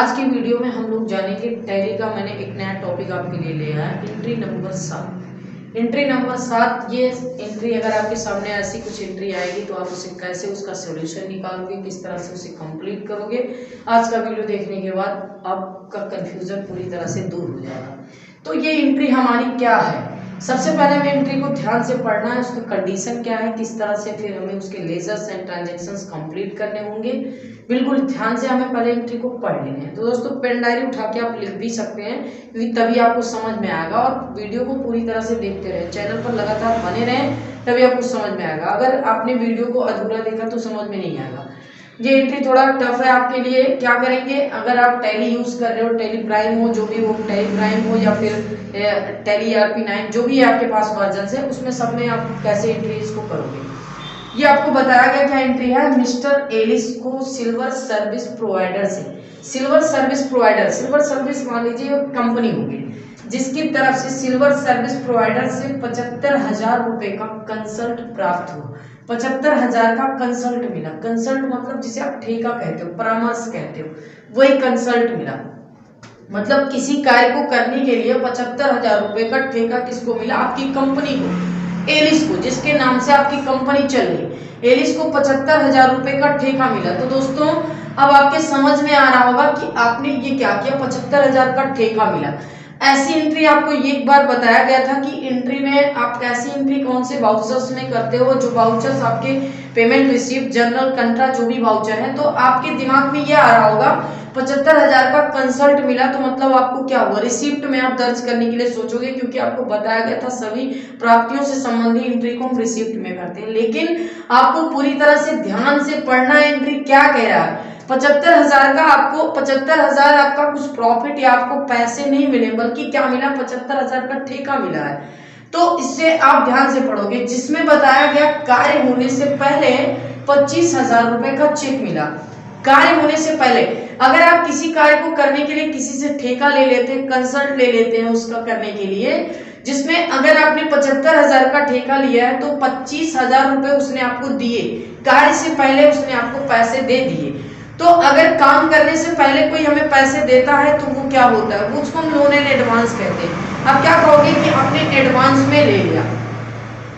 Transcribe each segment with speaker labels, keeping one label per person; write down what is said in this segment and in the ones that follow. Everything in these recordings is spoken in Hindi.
Speaker 1: आज की वीडियो में हम लोग जानेंगे टैली का। मैंने एक नया टॉपिक आपके लिए लिया है, एंट्री नंबर 7। एंट्री नंबर 7, ये एंट्री अगर आपके सामने ऐसी कुछ एंट्री आएगी तो आप उसे कैसे उसका सॉल्यूशन निकालोगे, किस तरह से उसे कंप्लीट करोगे। आज का वीडियो देखने के बाद आपका कंफ्यूजन पूरी तरह से दूर हो जाएगा। तो ये एंट्री हमारी क्या है, सबसे पहले हमें एंट्री को ध्यान से पढ़ना है, उसका कंडीशन क्या है, किस तरह से फिर हमें उसके लेजर्स एंड ट्रांजैक्शंस कंप्लीट करने होंगे। बिल्कुल ध्यान से हमें पहले एंट्री को पढ़ लेना है। तो दोस्तों पेन डायरी उठा के आप लिख भी सकते हैं, क्योंकि तभी आपको समझ में आएगा। और वीडियो को पूरी तरह से देखते रहें, चैनल पर लगातार बने रहें, तभी आपको समझ में आएगा। अगर आपने वीडियो को अधूरा देखा तो समझ में नहीं आएगा। ये एंट्री थोड़ा टफ है आपके लिए। क्या करेंगे, अगर आप टैली यूज कर रहे हो, टैली प्राइम हो, जो भी हो, टैली प्राइम हो या फिर टैली ERP9 जो भी है आपके पास वर्जन से, उसमें सब में आप कैसे एंट्री इसको करोगे ये आपको बताया गया। क्या एंट्री है, मिस्टर एलिस को सिल्वर सर्विस प्रोवाइडर से, silver service provider, silver service मान लीजिए कंपनी होगी जिसकी तरफ से सिल्वर सर्विस प्रोवाइडर से 75,000 रुपए का कंसल्ट प्राप्त हुआ। 75,000 का कंसल्ट मिला। कंसल्ट मतलब जिसे आप ठेका कहते हो, परामर्श कहते हो, वही कंसल्ट मिला। मतलब किसी कार्य को करने के लिए 75,000 रुपए का ठेका किसको मिला, आपकी कंपनी को, एलिस को, जिसके नाम से आपकी कंपनी चल रही। एलिस को 75,000 रुपए का ठेका मिला। तो दोस्तों अब आपके समझ में आ रहा होगा कि आपने ये क्या किया, 75,000 का ठेका मिला। ऐसी एंट्री आपको एक बार बताया गया था कि एंट्री में आप ऐसी एंट्री कौन से वाउचर्स में करते हो, जो वाउचर्स आपके पेमेंट रिसीप्ट, जनरल कंट्रा जो भी वाउचर है। तो आपके दिमाग में ये आ रहा होगा 75,000 का कंसल्ट मिला, तो मतलब आपको क्या हुआ, रिसिप्ट में आप दर्ज करने के लिए सोचोगे, क्योंकि आपको बताया गया था सभी प्राप्तियों से संबंधित एंट्री को हम रिसिप्ट में करते हैं। लेकिन आपको पूरी तरह से ध्यान से पढ़ना है एंट्री क्या कह रहा है। 75,000 का आपको 75,000 आपका कुछ प्रॉफिट या आपको पैसे नहीं मिले, बल्कि क्या मिला, 75,000 का ठेका मिला है। तो इससे आप ध्यान से पढ़ोगे, जिसमें बताया गया कार्य होने से पहले 25,000 रुपए का चेक मिला। कार्य होने से पहले अगर आप किसी कार्य को करने के लिए किसी से ठेका ले लेते हैं, कंसल्ट ले लेते हैं उसका करने के लिए, जिसमें अगर आपने 75,000 का ठेका लिया है तो 25,000 रुपए उसने आपको दिए, कार्य से पहले उसने आपको पैसे दे दिए। तो अगर काम करने से पहले कोई हमें पैसे देता है तो वो क्या होता है, वो उसको हम लोन एंड एडवांस कहते हैं। आप क्या कहोगे कि आपने एडवांस में ले लिया,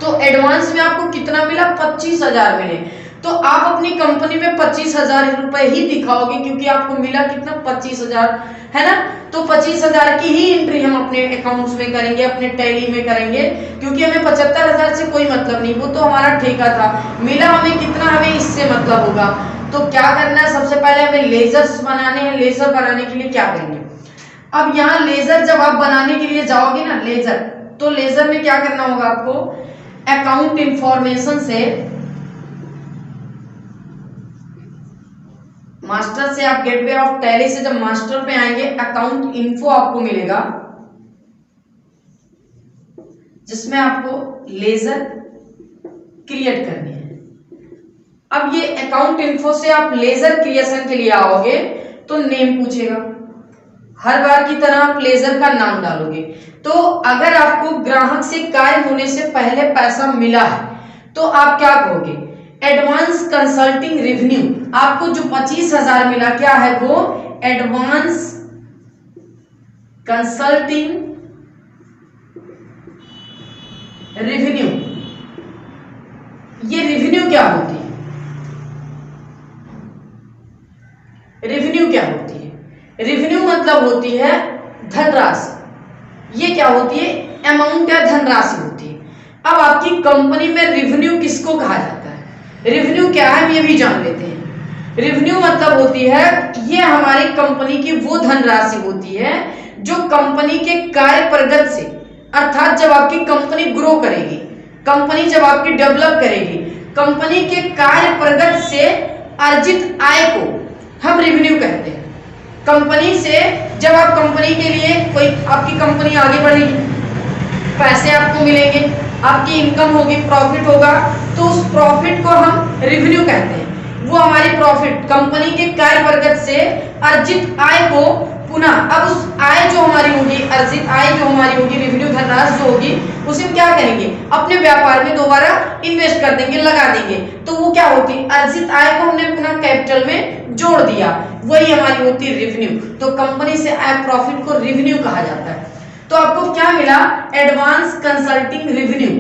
Speaker 1: तो एडवांस में आपको कितना मिला, 25,000 मिले। तो आप अपनी कंपनी में 25,000 रुपए ही दिखाओगे, क्योंकि आपको मिला कितना, 25,000, है ना। तो 25,000 की ही एंट्री हम अपने अकाउंट्स में करेंगे, अपने टैली में करेंगे, क्योंकि हमें 75,000 से कोई मतलब नहीं, वो तो हमारा ठेका था। मिला हमें कितना, हमें इससे मतलब होगा। तो क्या करना है, सबसे पहले हमें लेजर्स बनाने हैं। लेजर बनाने के लिए क्या करेंगे, अब यहाँ लेजर जब आप बनाने के लिए जाओगे ना, लेजर, तो लेजर में क्या करना होगा आपको, अकाउंट इंफॉर्मेशन से, मास्टर से आप गेटवे ऑफ टैली से जब मास्टर पे आएंगे, अकाउंट इन्फो आपको मिलेगा, जिसमें आपको लेजर क्रिएट करनी है। अब ये अकाउंट इन्फो से आप लेजर क्रिएशन के लिए आओगे तो नेम पूछेगा, हर बार की तरह आप लेजर का नाम डालोगे। तो अगर आपको ग्राहक से कार्य होने से पहले पैसा मिला है तो आप क्या कहोगे, एडवांस कंसल्टिंग रेवेन्यू। आपको जो 25,000 मिला क्या है, वो एडवांस कंसल्टिंग रेवेन्यू। ये रेवेन्यू क्या होती है, रेवेन्यू क्या होती है, रेवेन्यू मतलब होती है धनराशि। ये क्या होती है, अमाउंट या धनराशि होती है। अब आपकी कंपनी में रेवेन्यू किसको कहा जाता है, रेवेन्यू क्या है हम ये भी जान लेते हैं। रेवेन्यू मतलब होती है, ये हमारी कंपनी की वो धनराशि होती है जो कंपनी के कार्य प्रगति से, अर्थात जब आपकी कंपनी ग्रो करेगी, कंपनी जब आपकी डेवलप करेगी, कंपनी के कार्य प्रगति से अर्जित आय को हम रेवेन्यू कहते हैं। कंपनी से जब आप कंपनी के लिए कोई, आपकी कंपनी आगे बढ़ेगी, पैसे आपको मिलेंगे, आपकी इनकम होगी, प्रॉफिट होगा, तो उस प्रॉफिट को हम रेवेन्यू कहते हैं। वो हमारी प्रॉफिट, कंपनी के कार्य प्रगति से अर्जित आय को पुनः, अब उस आय जो हमारी होगी, अर्जित आय जो हमारी होगी, रेवेन्यू धनराशि जो होगी, उसे हम क्या करेंगे, अपने व्यापार में दोबारा इन्वेस्ट कर देंगे, लगा देंगे, तो वो क्या होती है, अर्जित आय को हमने अपना कैपिटल में जोड़ दिया, वही हमारी होती है रेवेन्यू। तो कंपनी से आय प्रॉफिट को रेवेन्यू कहा जाता है। तो आपको क्या मिला, एडवांस कंसल्टिंग रेवेन्यू।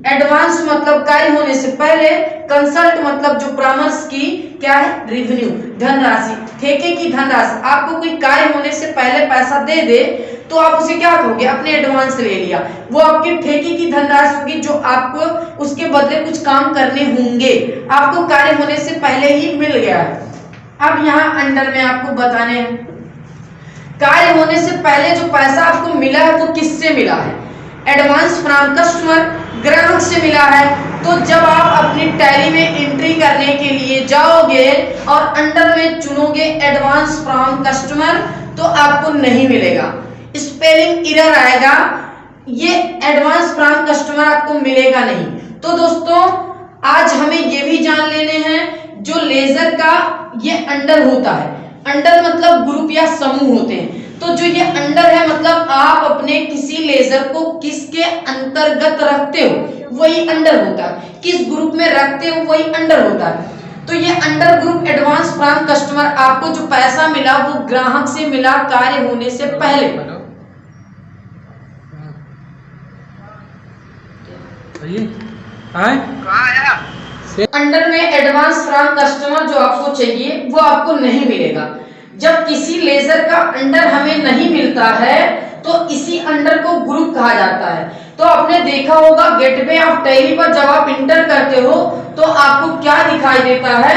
Speaker 1: एडवांस मतलब कार्य होने से पहले, कंसल्ट मतलब जो परामर्श की क्या है, रेवेन्यू, धनराशि, ठेके की धनराशि। आपको कोई कार्य होने से पहले पैसा दे दे तो आप उसे क्या कहोगे, अपने एडवांस ले लिया, वो आपके ठेके की धनराशि होगी जो आपको उसके बदले कुछ काम करने होंगे, आपको कार्य होने से पहले ही मिल गया है। अब यहाँ अंडर में आपको बताने हैं, कार्य होने से पहले जो पैसा आपको मिला है वो किससे मिला है, एडवांस फ्रॉम कस्टमर, ग्राहक से मिला है। तो जब आप अपनी टैली में एंट्री करने के लिए जाओगे और अंडर में चुनोगे एडवांस फ्रॉम कस्टमर तो आपको नहीं मिलेगा, स्पेलिंग एरर आएगा, ये एडवांस फ्रॉम कस्टमर आपको मिलेगा नहीं। तो दोस्तों आज हमें ये भी जान लेने हैं, जो लेजर का ये अंडर होता है, अंडर मतलब ग्रुप या समूह होते हैं, तो जो ये अंडर है मतलब आप अपने किसी लेजर को किसके अंतर्गत रखते हो वही अंडर होता है, किस ग्रुप में रखते हो वही अंडर होता है। तो ये under group advance from customer, आपको जो पैसा मिला वो ग्राहक से मिला कार्य होने से पहले। अंडर में एडवांस फ्रॉम कस्टमर जो आपको चाहिए वो आपको नहीं मिलेगा। जब किसी लेजर का अंडर हमें नहीं मिलता है तो इसी अंडर को ग्रुप कहा जाता है। तो आपने देखा होगा गेटवे ऑफ टैली पर जब आप इंटर करते हो तो आपको क्या दिखाई देता है,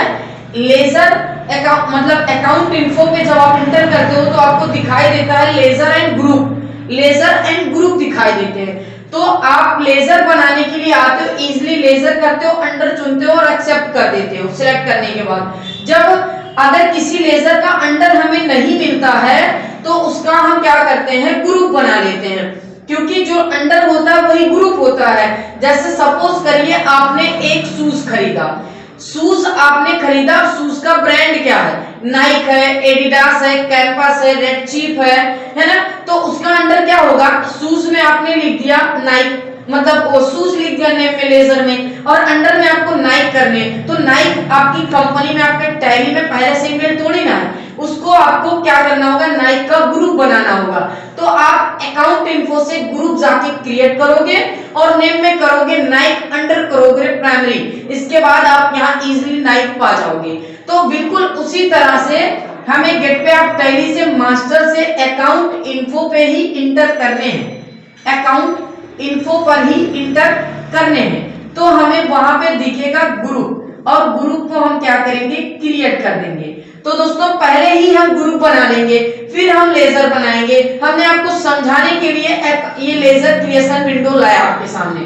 Speaker 1: लेजर अकाउंट मतलब अकाउंट इन्फो पे जब आप इंटर करते हो तो आपको दिखाई देता है ledger and group, ledger and group दिखाई देते हैं। तो आप लेजर बनाने के लिए आते हो, इजीली लेजर करते हो, अंडर चुनते हो और एक्सेप्ट कर देते हो। सिलेक्ट करने के बाद जब अगर किसी लेजर का अंडर हमें नहीं मिलता है तो उसका हम क्या करते हैं, ग्रुप बना लेते हैं, क्योंकि जो अंडर होता है वही ग्रुप होता है। जैसे सपोज करिए आपने एक शूज खरीदा, शूज आपने खरीदा, शूज का ब्रांड क्या है, नाइक है, एडिडास है, कैंपस है, रेड चीफ है ना, तो उसका अंडर क्या होगा, शूज में आपने लिख दिया नाइक, मतलब वो शूज लिख दिया नेम में लेजर में, और अंडर में आपको नाइक करने, तो नाइक आपकी कंपनी में आपके टैली में पहले से इमेल थोड़ी ना है, उसको आपको क्या करना होगा, नाइक का ग्रुप बनाना होगा। तो आप अकाउंट इन्फो से ग्रुप जाके क्रिएट करोगे और नेम में करोगे नाइक, अंडर करोगे प्राइमरी, इसके बाद आप यहाँ इजीली नाइक पा जाओगे। तो बिल्कुल उसी तरह से हमें गेटवे ऑफ टैली से मास्टर से अकाउंट इन्फो पे ही इंटर करने हैं, अकाउंट इन्फो पर ही इंटर करने हैं। तो हमें वहां पे दिखेगा ग्रुप, और ग्रुप को हम क्या करेंगे, क्रिएट कर देंगे। तो दोस्तों पहले ही हम ग्रुप बना लेंगे, फिर हम लेजर बनाएंगे। हमने आपको समझाने के लिए ये लेजर क्रिएशन विंडो लाया आपके सामने।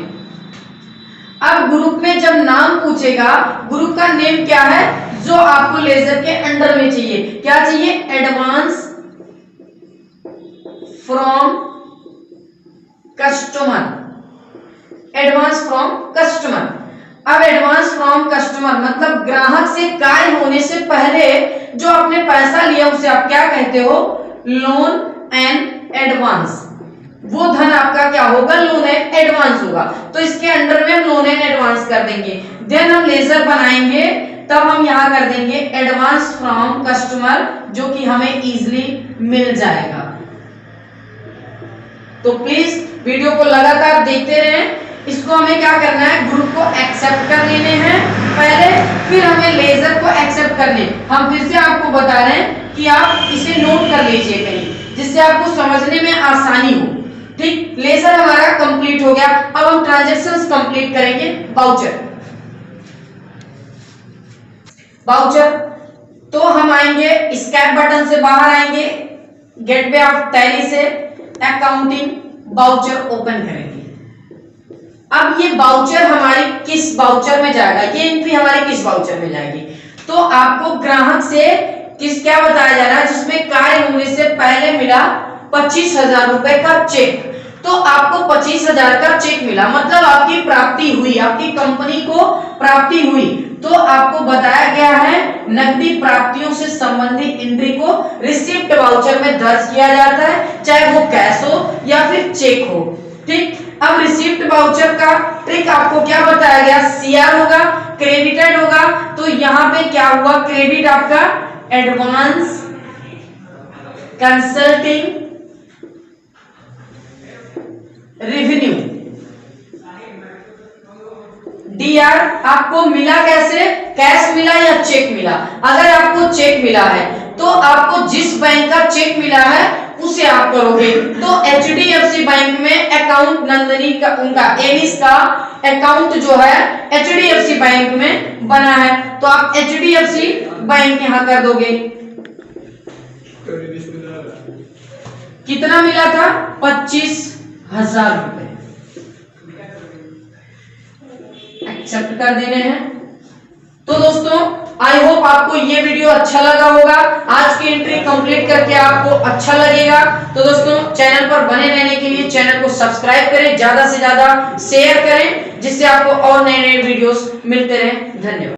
Speaker 1: अब ग्रुप में जब नाम पूछेगा, ग्रुप का नेम क्या है जो आपको लेजर के अंडर में चाहिए, क्या चाहिए, advance from customer, advance from customer. अब एडवांस फ्रॉम कस्टमर मतलब ग्राहक से कार्य होने से पहले जो आपने पैसा लिया उसे आप क्या कहते हो, लोन एंड एडवांस। वो धन आपका क्या होगा, लोन एंड एडवांस होगा। तो इसके अंडर में हम लोन एंड एडवांस कर देंगे। देन हम लेजर बनाएंगे, तब हम यहां कर देंगे एडवांस फ्रॉम कस्टमर, जो कि हमें इजीली मिल जाएगा। तो प्लीज वीडियो को लगातार देखते रहें। इसको हमें क्या करना है, ग्रुप को एक्सेप्ट कर लेने हैं पहले, फिर हमें लेजर को एक्सेप्ट करने। हम फिर से आपको बता रहे हैं कि आप इसे नोट कर लीजिए कहीं, जिससे आपको समझने में आसानी हो। ठीक, लेजर हमारा कंप्लीट हो गया। अब हम ट्रांजैक्शंस कंप्लीट करेंगे। बाउचर, बाउचर तो हम आएंगे स्कैप बटन से बाहर आएंगे, गेटवे ऑफ टैली से अकाउंटिंग बाउचर ओपन करेंगे। अब ये बाउचर हमारी किस बाउचर में जाएगा, ये एंट्री हमारी किस बाउचर में जाएगी, तो आपको ग्राहक से किस क्या बताया जा रहा है, जिसमें कार्य होने से पहले मिला 25,000 रुपए का चेक। तो आपको 25,000 का चेक मिला, मतलब आपकी प्राप्ति हुई, आपकी कंपनी को प्राप्ति हुई। तो आपको बताया गया है नकदी प्राप्तियों से संबंधित एंट्री को रिसिप्ट वाउचर में दर्ज किया जाता है, चाहे वो कैश हो या फिर चेक हो। ठीक, अब रिसिप्ट वाउचर का ट्रिक आपको क्या बताया गया, सीआर होगा, तो यहां पे क्या हुआ, क्रेडिट आपका एडवांस कंसल्टिंग रेवेन्यू, डीआर आपको मिला कैसे, कैश मिला या चेक मिला। अगर आपको चेक मिला है तो आपको जिस बैंक का चेक मिला है उसे आप करोगे। तो एचडीएफसी बैंक में अकाउंट नंदनी का, उनका एनिस का अकाउंट जो है एचडीएफसी बैंक में बना है, तो आप एचडीएफसी बैंक यहां कर दोगे। कितना मिला था, 25,000 रुपए, एक्सेप्ट कर देने हैं। तो दोस्तों आई होप आपको ये वीडियो अच्छा लगा होगा, आज की एंट्री कंप्लीट करके आपको अच्छा लगेगा। तो दोस्तों चैनल पर बने रहने के लिए चैनल को सब्सक्राइब करें, ज्यादा से ज्यादा शेयर करें, जिससे आपको और नए नए वीडियोस मिलते रहें। धन्यवाद।